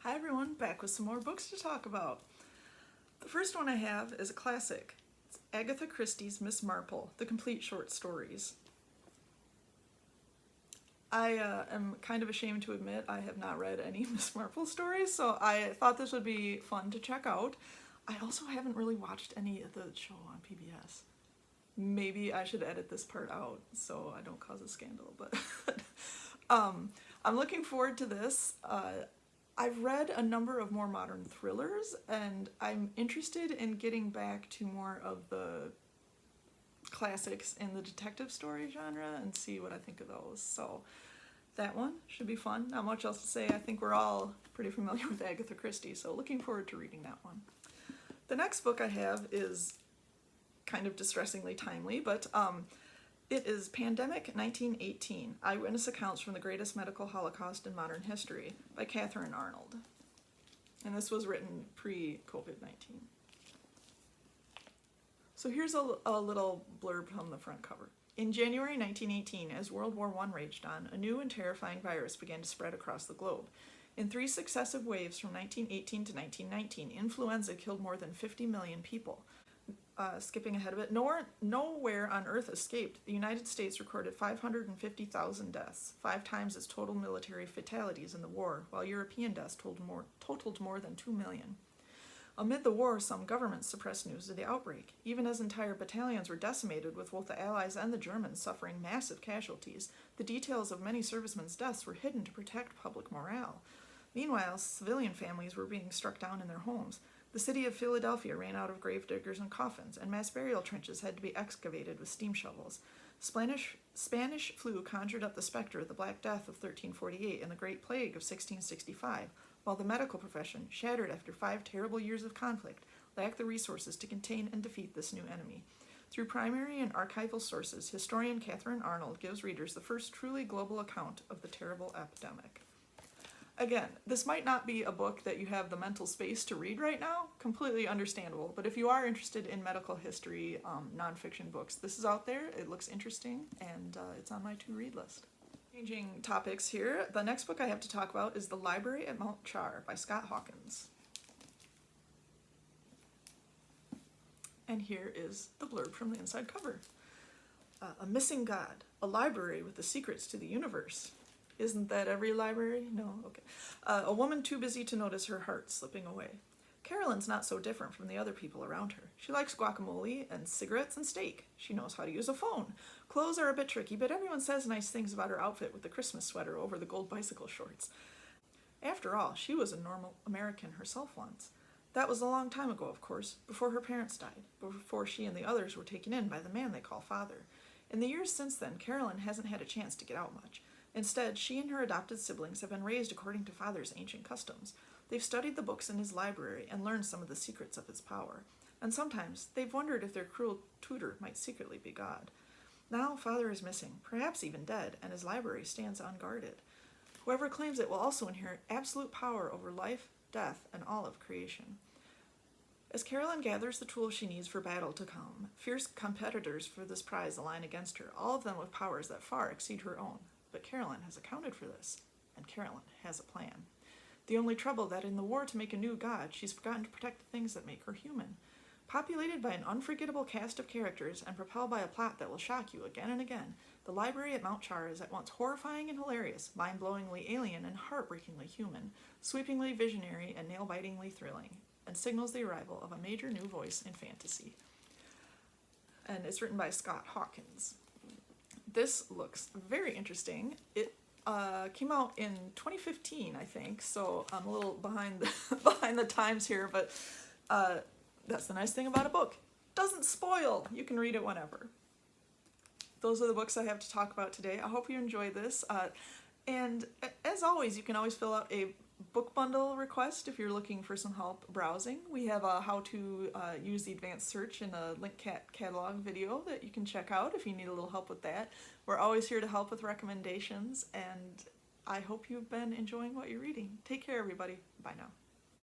Hi everyone, back with some more books to talk about. The first one I have is a classic. It's Agatha Christie's Miss Marple, the complete short stories. I am kind of ashamed to admit I have not read any Miss Marple stories, so I thought this would be fun to check out. I also haven't really watched any of the show on PBS. Maybe I should edit this part out so I don't cause a scandal, but I'm looking forward to this. I've read a number of more modern thrillers, and I'm interested in getting back to more of the classics in the detective story genre and see what I think of those. So that one should be fun. Not much else to say. I think we're all pretty familiar with Agatha Christie, so looking forward to reading that one. The next book I have is kind of distressingly timely, but it is Pandemic 1918, Eyewitness Accounts from the Greatest Medical Holocaust in Modern History by Catherine Arnold. And this was written pre-COVID-19. So here's a little blurb from the front cover. In January 1918, as World War I raged on, a new and terrifying virus began to spread across the globe. In 3 successive waves from 1918 to 1919, influenza killed more than 50 million people. Skipping ahead a bit, nowhere on Earth escaped. The United States recorded 550,000 deaths, 5 times its total military fatalities in the war, while European deaths totaled more than 2 million. Amid the war, some governments suppressed news of the outbreak, even as entire battalions were decimated, with both the Allies and the Germans suffering massive casualties. The details of many servicemen's deaths were hidden to protect public morale. Meanwhile, civilian families were being struck down in their homes. The city of Philadelphia ran out of gravediggers and coffins, and mass burial trenches had to be excavated with steam shovels. Spanish flu conjured up the specter of the Black Death of 1348 and the Great Plague of 1665, while the medical profession, shattered after 5 terrible years of conflict, lacked the resources to contain and defeat this new enemy. Through primary and archival sources, historian Catherine Arnold gives readers the first truly global account of the terrible epidemic. Again, this might not be a book that you have the mental space to read right now, completely understandable, but if you are interested in medical history nonfiction books, this is out there, it looks interesting, and it's on my to-read list. Changing topics here, the next book I have to talk about is The Library at Mount Char by Scott Hawkins. And here is the blurb from the inside cover. A missing god, a library with the secrets to the universe. Isn't that every library? No? Okay. A woman too busy to notice her heart slipping away. Carolyn's not so different from the other people around her. She likes guacamole and cigarettes and steak. She knows how to use a phone. Clothes are a bit tricky, but everyone says nice things about her outfit with the Christmas sweater over the gold bicycle shorts. After all, she was a normal American herself once. That was a long time ago, of course, before her parents died, before she and the others were taken in by the man they call father. In the years since then, Carolyn hasn't had a chance to get out much. Instead, she and her adopted siblings have been raised according to Father's ancient customs. They've studied the books in his library and learned some of the secrets of his power. And sometimes, they've wondered if their cruel tutor might secretly be God. Now, Father is missing, perhaps even dead, and his library stands unguarded. Whoever claims it will also inherit absolute power over life, death, and all of creation. As Carolyn gathers the tools she needs for battle to come, fierce competitors for this prize align against her, all of them with powers that far exceed her own. But Carolyn has accounted for this, and Carolyn has a plan. The only trouble that in the war to make a new god, she's forgotten to protect the things that make her human. Populated by an unforgettable cast of characters and propelled by a plot that will shock you again and again, The Library at Mount Char is at once horrifying and hilarious, mind-blowingly alien and heartbreakingly human, sweepingly visionary and nail-bitingly thrilling, and signals the arrival of a major new voice in fantasy. And it's written by Scott Hawkins. This looks very interesting. It came out in 2015, I think, so I'm a little behind the times here, but that's the nice thing about a book. Doesn't spoil. You can read it whenever. Those are the books I have to talk about today. I hope you enjoy this. And as always, you can always fill out a book bundle request if you're looking for some help browsing. We have a how to use the advanced search in a link catalog video that you can check out if you need a little help with that. We're always here to help with recommendations, and I hope you've been enjoying what you're reading. Take care, everybody. Bye now.